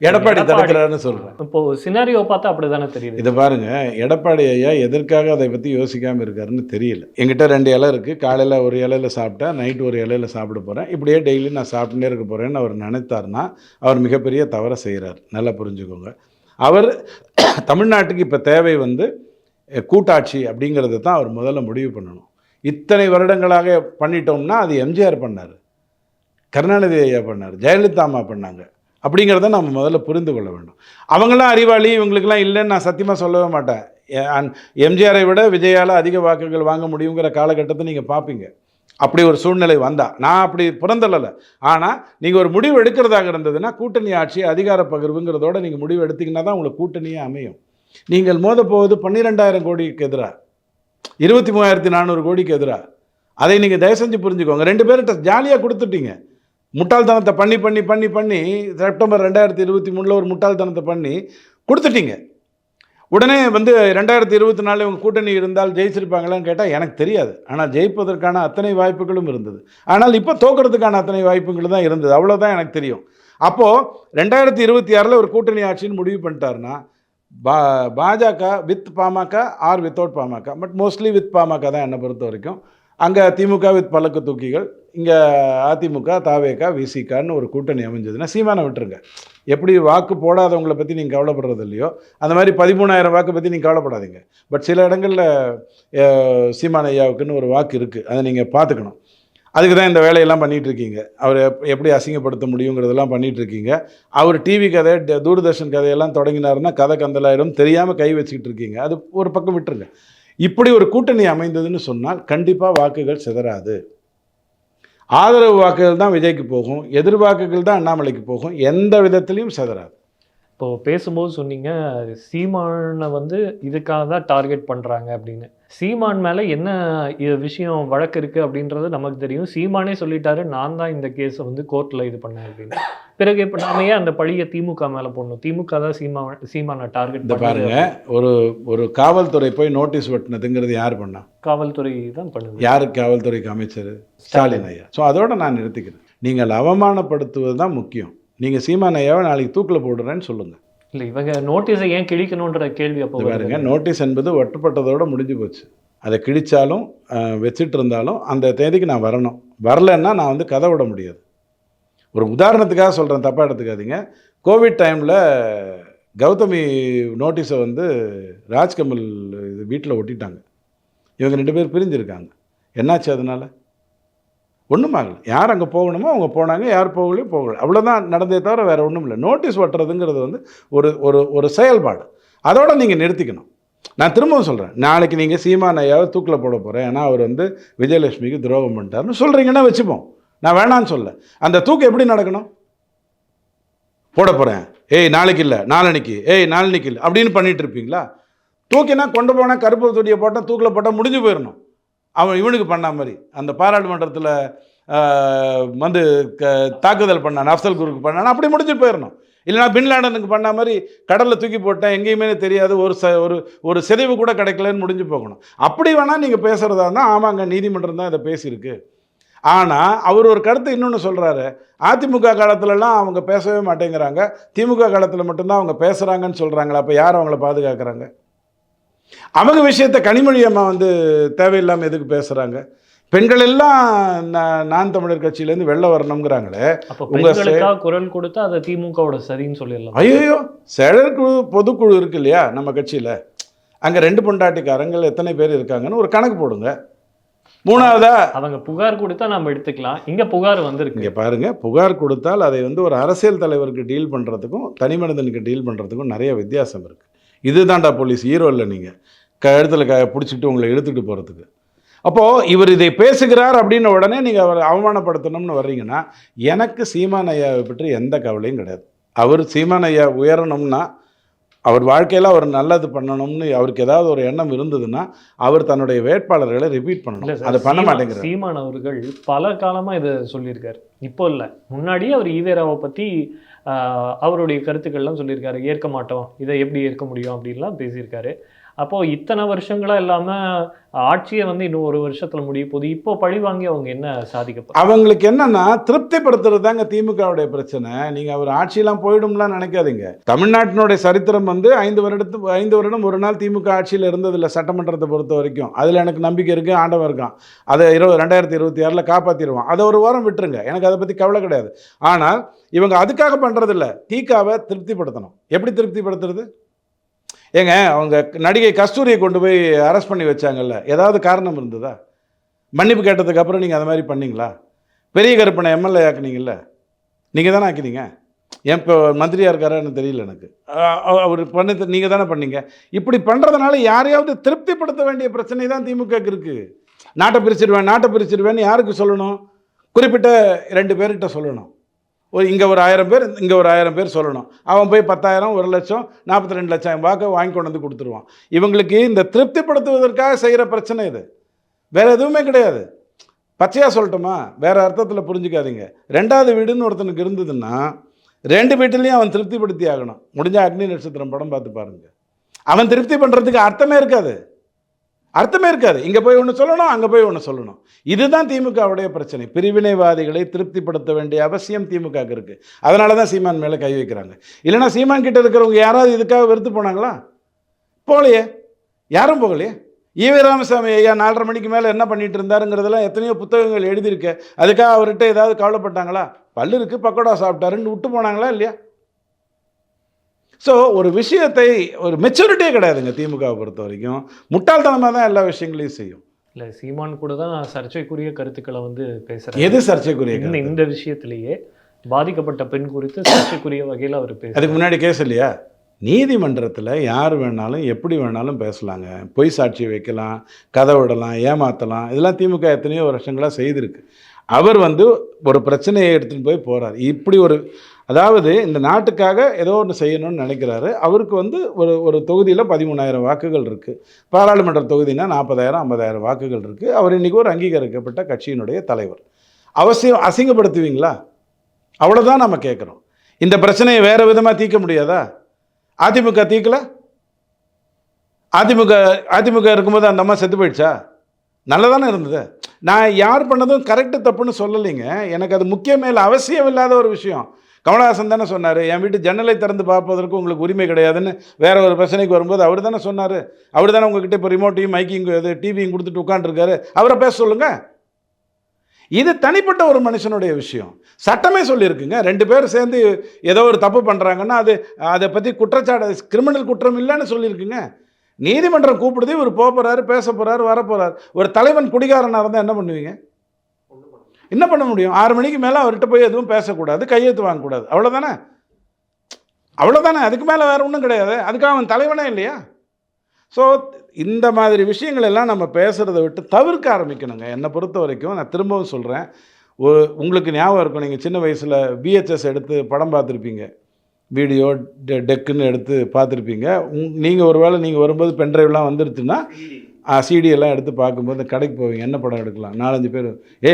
[SPEAKER 2] எடப்பாடி தடுக்கிறாருன்னு சொல்கிறேன்.
[SPEAKER 1] இப்போ சினாரியோ பார்த்தா அப்படிதானே தெரியுது.
[SPEAKER 2] இதை பாருங்க, எடப்பாடி ஐயா எதற்காக அதை பற்றி யோசிக்காமல் இருக்காருன்னு தெரியல. எங்கிட்ட 2 இலை இருக்குது. காலையில் ஒரு இலையில் சாப்பிட்டேன், நைட்டு ஒரு இலையில் சாப்பிட போகிறேன், இப்படியே டெய்லி நான் சாப்பிட்டுட்டே இருக்க போகிறேன்னு அவர் நினைத்தார்னா அவர் மிகப்பெரிய தவறை செய்கிறார். நல்லா புரிஞ்சுக்கோங்க. அவர் தமிழ்நாட்டுக்கு இப்போ தேவை வந்து கூட்டாட்சி அப்படிங்கிறத தான் அவர் முதல்ல முடிவு பண்ணணும். இத்தனை வருடங்களாக பண்ணிட்டோம்னா அது எம்ஜிஆர் பண்ணார், கருணாநிதி ஐயா பண்ணார், ஜெயலலிதா அம்மா பண்ணாங்க. அப்படிங்கிறத நம்ம முதல்ல புரிந்து கொள்ள வேண்டும். அவங்களாம் அறிவாளி, இவங்களுக்கெல்லாம் இல்லைன்னு நான் சத்தியமாக சொல்லவே மாட்டேன். எம்ஜிஆரை விட விஜயால் அதிக வாக்குகள் வாங்க முடியுங்கிற காலகட்டத்தை நீங்கள் பார்ப்பீங்க. அப்படி ஒரு சூழ்நிலை வந்தால், நான் அப்படி புறந்தள்ளலை. ஆனால் நீங்கள் ஒரு முடிவு எடுக்கிறதாக இருந்ததுன்னா கூட்டணி ஆட்சி, அதிகார பகிர்வுங்கிறதோட நீங்கள் முடிவு எடுத்திங்கன்னா தான் உங்களுக்கு கூட்டணியே அமையும். நீங்கள் மோத போவது 12,000 கோடிக்கு எதிராக, 23,400 கோடிக்கு எதிராக. அதை நீங்கள் தயவு செஞ்சு புரிஞ்சுக்கோங்க. 2 பேர்கிட்ட ஜாலியாக கொடுத்துட்டீங்க. முட்டாள்தனத்தை பண்ணி பண்ணி பண்ணி பண்ணி செப்டம்பர் 2023 ஒரு முட்டாள்தனத்தை பண்ணி கொடுத்துட்டீங்க. உடனே வந்து 2024 இவங்க கூட்டணி இருந்தால் ஜெயிச்சிருப்பாங்களான்னு கேட்டால் எனக்கு தெரியாது. ஆனால் ஜெயிப்பதற்கான அத்தனை வாய்ப்புகளும் இருந்தது. ஆனால் இப்போ தோக்கிறதுக்கான அத்தனை வாய்ப்புகள் தான் இருந்தது. அவ்வளோதான் எனக்கு தெரியும். அப்போது 2026 ஒரு கூட்டணி ஆட்சின்னு முடிவு பண்ணிட்டாருன்னா BJP with PMK or without PMK, but mostly with PMK தான் என்னை பொறுத்த வரைக்கும். அங்கே திமுக வித் பல்லக்கு தூக்கிகள், இங்கே அதிமுக தாவேகா விசிகான்னு ஒரு கூட்டணி அமைஞ்சதுன்னா சீமானை விட்டுருங்க. எப்படி வாக்கு போடாதவங்களை பற்றி நீங்கள் கவலைப்படுறது இல்லையோ அந்த மாதிரி 13,000 வாக்கு பற்றி நீங்கள் கவலைப்படாதீங்க. பட் சில இடங்களில் சீமான் ஐயாவுக்குன்னு ஒரு வாக்கு இருக்குது, அதை நீங்கள் பார்த்துக்கணும். அதுக்கு தான் இந்த வேலையெல்லாம் பண்ணிகிட்ருக்கீங்க. அவர் எப்படி அசிங்கப்படுத்த முடியுங்கிறதெல்லாம் பண்ணிகிட்ருக்கீங்க. அவர் டிவி கதை, தூர்தர்ஷன் கதையெல்லாம் தொடங்கினாருன்னா கதை கந்தலாயிடும், தெரியாமல் கை வச்சுக்கிட்டு இருக்கீங்க. அது ஒரு பக்கம் விட்டுருங்க. இப்படி ஒரு கூட்டணி அமைந்ததுன்னு சொன்னால் கண்டிப்பாக வாக்குகள் சிதறாது. ஆதரவு வாக்குகள் தான் விஜய்க்கு போகும், எதிர்வாக்குகள் தான் அண்ணாமலைக்கு போகும். எந்த விதத்திலையும் சிதறாது.
[SPEAKER 1] இப்போது பேசும்போது சொன்னீங்க சீமானை வந்து இதுக்காக தான் டார்கெட் பண்ணுறாங்க அப்படின்னு. சீமான் மேலே என்ன விஷயம் வழக்கு இருக்குது அப்படின்றது நமக்கு தெரியும். சீமானே சொல்லிட்டாரு, நான் தான் இந்த கேஸை வந்து கோர்ட்டில் இது பண்ணேன் அப்படின்னு. பிறகு இப்போ நாம ஏன் அந்த பழியை திமுக மேலே போடணும்? திமுக தான் சீமானை டார்கெட்
[SPEAKER 2] பாருங்க. ஒரு காவல்துறை போய் நோட்டீஸ் ஒட்டினதுங்கிறது யார் பண்ணா?
[SPEAKER 1] காவல்துறை தான் பண்ணுது.
[SPEAKER 2] யாரு காவல்துறைக்கு அமைச்சர்? ஸ்டாலின் ஐயா. ஸோ அதோட நான் நிறுத்திக்கிறேன். நீங்கள் அவமானப்படுத்துவது தான் முக்கியம். நீங்கள் சீமான் ஐயாவை நாளைக்கு தூக்கில் போடுறேன்னு சொல்லுங்கள்.
[SPEAKER 1] இல்லை, இவங்க நோட்டீஸை ஏன் கிழிக்கணுன்ற கேள்வி அப்போ
[SPEAKER 2] பாருங்க. நோட்டீஸ் என்பது ஒட்டுப்பட்டதோடு முடிஞ்சு போச்சு. அதை கிழிச்சாலும் வச்சுட்டு இருந்தாலும் அந்த தேதிக்கு நான் வரணும். வரலைன்னா நான் வந்து கதை விட முடியாது. ஒரு உதாரணத்துக்காக சொல்கிறேன், தப்பாக எடுத்துக்காதீங்க. கோவிட் டைமில் கௌதமி நோட்டீஸை வந்து ராஜ்கமல் இது வீட்டில் ஒட்டிட்டாங்க. இவங்க 2 பேர் பிரிஞ்சிருக்காங்க. என்னாச்சு அதனால்? ஒன்றும் ஆகலை. யார் அங்கே போகணுமோ அவங்க போனாங்க, யார் போகலையோ போகலை. அவ்வளோதான் நடந்தே தவிர வேறு ஒன்றும் இல்லை. நோட்டீஸ் ஒட்டுறதுங்கிறது வந்து ஒரு ஒரு ஒரு செயல்பாடு. அதோடு நீங்கள் நிறுத்திக்கணும். நான் திரும்பவும் சொல்கிறேன், நாளைக்கு நீங்கள் சீமான் ஐயாவை தூக்கில் போட போகிறேன், ஏன்னா அவர் வந்து விஜயலட்சுமிக்கு துரோகம் பண்ணிட்டாருன்னு சொல்கிறீங்கன்னா வச்சுப்போம். நான் வேணான்னு சொல்ல. அந்த தூக்கு எப்படி நடக்கணும்? போட போகிறேன், ஏய் நாளைக்கு இல்லை நாளன்னைக்கு, ஏய் நாளன்னைக்கு இல்லை அப்படின்னு பண்ணிகிட்டு இருப்பீங்களா? தூக்கினா கொண்டு போனால் கருப்பு தொடியை போட்டால் தூக்கில் போட்டால் முடிஞ்சு போயிடணும். அவன் இவனுக்கு பண்ண மாதிரி அந்த பாராளுமன்றத்தில் வந்து தாக்குதல் பண்ணான், அஃப்சல் குருக்கு பண்ணான், அப்படி முடிஞ்சு போயிடணும். இல்லைனா பின்லாடனுக்கு பண்ண மாதிரி கடலில் தூக்கி போட்டேன், எங்கேயுமே தெரியாது, ஒரு சிதைவு கூட கிடைக்கலன்னு முடிஞ்சு போகணும். அப்படி வேணால் நீங்கள் பேசுகிறதா இருந்தால் ஆமாங்க, நீதிமன்றம் தான் இதை பேசியிருக்கு. ஆனால் அவர் ஒரு கருத்து இன்னொன்று சொல்கிறாரு, அதிமுக காலத்துலலாம் அவங்க பேசவே மாட்டேங்கிறாங்க, திமுக காலத்தில் மட்டும்தான் அவங்க பேசுகிறாங்கன்னு சொல்கிறாங்களா? அப்போ யார் அவங்கள பாதுகாக்கிறாங்க? அவங்க விஷயத்தை கனிமொழி அம்மா வந்து தேவையில்லாமல் எதுக்கு பேசுகிறாங்க? பெண்கள் எல்லாம் நான் தமிழர் கட்சியிலேருந்து வெளில வரணுங்கிறாங்களே.
[SPEAKER 1] உங்களுக்காக குரல் கொடுத்தா அதை திமுகவோட சரின்னு சொல்லிடலாம்.
[SPEAKER 2] ஐயோ, செயற்குழு பொதுக்குழு இருக்கு இல்லையா நம்ம கட்சியில், அங்கே 2 பொண்டாட்டிக்காரங்கள் எத்தனை பேர் இருக்காங்கன்னு ஒரு கணக்கு போடுங்க. மூணாவதா அவங்க
[SPEAKER 1] புகார் கொடுத்தா நம்ம எடுத்துக்கலாம். இங்கே புகார் வந்திருக்கு.
[SPEAKER 2] இங்கே பாருங்கள், புகார் கொடுத்தால் அதை வந்து ஒரு அரசியல் தலைவருக்கு டீல் பண்ணுறதுக்கும் தனி மனிதனுக்கு டீல் பண்ணுறதுக்கும் நிறைய வித்தியாசம் இருக்குது. இதுதான்டா போலீஸ், ஹீரோ இல்லை நீங்கள் கழுத்தில் பிடிச்சிக்கிட்டு உங்களை இழுத்துட்டு போகிறதுக்கு. அப்போது இவர் இதை பேசுகிறார் அப்படின்ன உடனே நீங்கள் அவரை அவமானப்படுத்தணும்னு வர்றீங்கன்னா, எனக்கு சீமான் ஐயாவை பற்றி எந்த கவலையும் கிடையாது. அவர் சீமான் ஐயா உயரணும்னா, அவர் வாழ்க்கையில் அவர் நல்லது பண்ணணும்னு அவருக்கு ஏதாவது ஒரு எண்ணம் இருந்ததுன்னா, அவர் தன்னுடைய வேட்பாளர்களை ரிப்பீட் பண்ணணும். அதை பண்ண மாட்டேங்கிறார்.
[SPEAKER 1] சீமான் அவர்கள் பல காலமாக இதை சொல்லியிருக்காரு. இப்போ இல்லை, முன்னாடியே அவர் ஈவேராவை பற்றி அவருடைய கருத்துக்கள்லாம் சொல்லியிருக்காரு. ஏற்க மாட்டோம், இதை எப்படி ஏற்க முடியும் அப்படின்லாம் பேசியிருக்காரு. அப்போது இத்தனை வருஷங்களாக இல்லாமல் ஆட்சியை வந்து இன்னும் 1 வருஷத்தில் முடிய போகுது. இப்போ பழி வாங்கி அவங்க என்ன சாதிக்க?
[SPEAKER 2] அவங்களுக்கு என்னன்னா திருப்திப்படுத்துறது தாங்க திமுகவுடைய பிரச்சனை. நீங்கள் அவர் ஆட்சியெல்லாம் போயிடும்லாம் நினைக்காதீங்க. தமிழ்நாட்டினுடைய சரித்திரம் வந்து 5 வருடம் ஒரு நாள் திமுக ஆட்சியில் இருந்ததில்லை, சட்டமன்றத்தை பொறுத்த வரைக்கும். அதில் எனக்கு நம்பிக்கை இருக்குது, ஆண்டவன் இருக்கான். அதை 2026 காப்பாற்றிடுவான். அதை ஒரு வாரம் விட்டுருங்க, எனக்கு அதை பற்றி கவலை கிடையாது. ஆனால் இவங்க அதுக்காக பண்ணுறதில்ல, திகாவை திருப்திப்படுத்தணும். எப்படி திருப்திப்படுத்துறது? ஏங்க, அவங்க நடிகை கஸ்தூரியை கொண்டு போய் அரெஸ்ட் பண்ணி வச்சாங்கல்ல, ஏதாவது காரணம் இருந்ததா? மன்னிப்பு கேட்டதுக்கு அப்புறம் நீங்கள் அது மாதிரி பண்ணீங்களா? பெரிய கருப்பனை எம்எல்ஏ ஆக்குனீங்கல்ல, நீங்கள் தானே ஆக்கினீங்க. ஏன் இப்போ மந்திரியாக இருக்காரான்னு தெரியல எனக்கு. அவர் பண்ணது நீங்கள் தானே பண்ணீங்க. இப்படி பண்ணுறதுனால யாரையாவது திருப்திப்படுத்த வேண்டிய பிரச்சனை தான் திமுகக்கு இருக்குது. நாட்டை பிரிச்சிடுவேன்னு யாருக்கு சொல்லணும்? குறிப்பிட்ட 2 பேர்கிட்ட சொல்லணும். இங்கே ஒரு 1000 பேர், இங்கே ஒரு 1000 பேர் சொல்லணும். அவன் போய் 10,000, 1 லட்சம், 42 லட்சம் வாக்கு வாங்கி கொண்டு வந்து கொடுத்துருவான். இவங்களுக்கு இந்த திருப்திப்படுத்துவதற்காக செய்கிற பிரச்சனை இது, வேறு எதுவுமே கிடையாது. பச்சையாக சொல்லட்டுமா, வேறு அர்த்தத்தில் புரிஞ்சுக்காதீங்க. 2வது வீடுன்னு ஒருத்தனுக்கு இருந்ததுன்னா 2 வீட்டிலையும் அவன் திருப்திப்படுத்தி ஆகணும். முடிஞ்சால் அக்னி நட்சத்திரம் படம் பார்த்து பாருங்கள். அவன் திருப்தி பண்ணுறதுக்கு அர்த்தமே இருக்காது. இங்கே போய் ஒன்று சொல்லணும், அங்கே போய் ஒன்று சொல்லணும். இதுதான் திமுகவுடைய பிரச்சனை. பிரிவினைவாதிகளை திருப்திப்படுத்த வேண்டிய அவசியம் திமுகவுக்கு இருக்குது. அதனால தான் சீமான் மேலே கை வைக்கிறாங்க. இல்லைனா சீமான் கிட்ட இருக்கிறவங்க யாராவது இதுக்காக வெறுத்து போனாங்களா? போகலையே, யாரும் போகலையே. ஈவே ராமசாமி ஐயா 4:30 மணிக்கு மேலே என்ன பண்ணிட்டு இருந்தாருங்கிறதெல்லாம் எத்தனையோ புத்தகங்கள் எழுதியிருக்கு. அதுக்காக அவர்கிட்ட ஏதாவது கவலைப்பட்டாங்களா? பல்லு இருக்குது, பக்கோடா சாப்பிட்டாருன்னு விட்டு போனாங்களா இல்லையா? ஸோ ஒரு விஷயத்தை ஒரு மெச்சூரிட்டியே கிடையாதுங்க திமுகவை பொறுத்த வரைக்கும். முட்டாள்தனமாக தான் எல்லா விஷயங்களையும் செய்யும்.
[SPEAKER 1] இல்லை, சீமான் கூட தான் சர்ச்சைக்குரிய கருத்துக்களை வந்து பேசுகிறார்.
[SPEAKER 2] எது சர்ச்சைக்குரிய?
[SPEAKER 1] இந்த விஷயத்திலேயே பாதிக்கப்பட்ட பெண் குறித்து சர்ச்சைக்குரிய வகையில் அவர் பேச.
[SPEAKER 2] அதுக்கு முன்னாடி கேஸ் இல்லையா? நீதிமன்றத்தில் யார் வேணாலும் எப்படி வேணாலும் பேசலாங்க. பொய் சாட்சி வைக்கலாம், கதை விடலாம், ஏமாற்றலாம். இதெல்லாம் திமுக எத்தனையோ வருஷங்களாக செய்திருக்கு. அவர் வந்து ஒரு பிரச்சனையை எடுத்துகிட்டு போய் போகிறார். இப்படி ஒரு, அதாவது இந்த நாட்டுக்காக ஏதோ ஒன்று செய்யணும்னு நினைக்கிறாரு. அவருக்கு வந்து ஒரு தொகுதியில் 13,000 வாக்குகள் இருக்குது. பாராளுமன்ற தொகுதினா 40,000 50,000 வாக்குகள் இருக்குது. அவர் இன்றைக்கி ஒரு அங்கீகரிக்கப்பட்ட கட்சியினுடைய தலைவர். அவசியம் அசிங்கப்படுத்துவீங்களா? அவ்வளோதான் நம்ம கேட்குறோம். இந்த பிரச்சனையை வேறு விதமாக தீர்க்க முடியாதா? அதிமுக தீர்க்கல? அதிமுக இருக்கும்போது அந்த அம்மா செத்து போயிடுச்சா? நல்லதானே இருந்தது. நான் யார் பண்ணதும் கரெக்டு தப்புன்னு சொல்லலைங்க. எனக்கு அது முக்கியமே இல்லை, அவசியம் இல்லாத ஒரு விஷயம். கமலஹாசன் தானே சொன்னார், என் வீட்டு ஜன்னலை திறந்து பார்ப்பதற்கு உங்களுக்கு உரிமை கிடையாதுன்னு. வேற ஒரு பிரச்சனைக்கு வரும்போது அவர் தானே சொன்னார். அவர் தானே உங்ககிட்ட இப்போ ரிமோட்டையும் மைக்கிங் டிவியும் கொடுத்துட்டு உட்காந்துருக்காரு. அவரை பேச சொல்லுங்கள். இது தனிப்பட்ட ஒரு மனுஷனுடைய விஷயம். சட்டமே சொல்லியிருக்குங்க. 2 பேர் சேர்ந்து ஏதோ ஒரு தப்பு பண்ணுறாங்கன்னா அதை பற்றி குற்றச்சாட்டு கிரிமினல் குற்றம் இல்லைன்னு சொல்லியிருக்குங்க. நீதிமன்றம் கூப்பிடுது, இவர் போகிறாரு, பேச போகிறாரு, வரப்போகிறார். ஒரு தலைவன் குடிகாரனாக இருந்தால் என்ன பண்ணுவீங்க? என்ன பண்ண முடியும்? 6 மணிக்கு மேலே அவர்கிட்ட போய் எதுவும் பேசக்கூடாது, கையெழுத்து வாங்கக்கூடாது. அவ்வளோதானே? அவ்வளோதானே. அதுக்கு மேலே வேறு ஒன்றும் கிடையாது. அதுக்காக அவன் தலைவனே இல்லையா? ஸோ இந்த மாதிரி விஷயங்கள் எல்லாம் நம்ம பேசுகிறத விட்டு தவிர்க்க ஆரம்பிக்கணுங்க. என்னை பொறுத்த வரைக்கும் நான் திரும்பவும் சொல்கிறேன், உங்களுக்கு ஞாபகம் இருக்கும், நீங்கள் சின்ன வயசில் VHS எடுத்து படம் பார்த்துருப்பீங்க, வீடியோ டெக்குன்னு எடுத்து பார்த்துருப்பீங்க. நீங்கள் ஒரு வேளை நீங்கள் வரும்போது பென்ட்ரைவ்லாம் வந்துருச்சுன்னா CD எல்லாம் எடுத்து பார்க்கும்போது இந்த கடைக்கு போவீங்க, என்ன படம் எடுக்கலாம், 4-5 பேர்,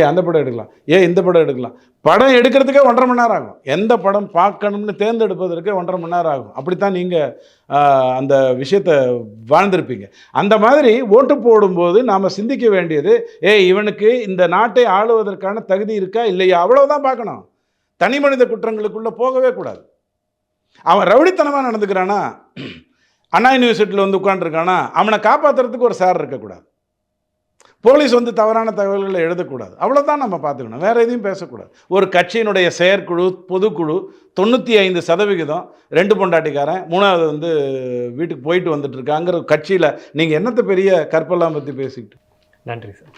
[SPEAKER 2] அந்த படம் எடுக்கலாம், இந்த படம் எடுக்கலாம். படம் எடுக்கிறதுக்கே 1.5 மணி நேரம் ஆகும். எந்த படம் பார்க்கணும்னு தேர்ந்தெடுப்பதற்கே 1.5 மணி நேரம் ஆகும். அப்படித்தான் நீங்கள் அந்த விஷயத்தை வாழ்ந்திருப்பீங்க. அந்த மாதிரி ஓட்டு போடும்போது நாம் சிந்திக்க வேண்டியது, இவனுக்கு இந்த நாட்டை ஆளுவதற்கான தகுதி இருக்கா இல்லையா, அவ்வளவுதான் பார்க்கணும். தனி மனித குற்றங்களுக்குள்ளே போகவே கூடாது. அவன் ரவுடித்தனமாக நடந்துக்கிறானா, அண்ணா யூனிவர்சிட்டியில் வந்து உட்காந்துருக்கானா, அவனை காப்பாற்றுறதுக்கு ஒரு சார் இருக்கக்கூடாது. போலீஸ் வந்து தவறான தகவல்களை எழுதக்கூடாது. அவ்வளோதான் நம்ம பார்த்துக்கணும், வேறு எதையும் பேசக்கூடாது. ஒரு கட்சியினுடைய செயற்குழு, பொதுக்குழு 95% 2 பொண்டாட்டிக்காரன், 3வது வந்து வீட்டுக்கு போயிட்டு வந்துட்டு இருக்காங்கிற கட்சியில் நீங்கள் என்னத்தை பெரிய கற்பெல்லாம் பற்றி பேசிக்கிட்டு.
[SPEAKER 1] நன்றி சார்.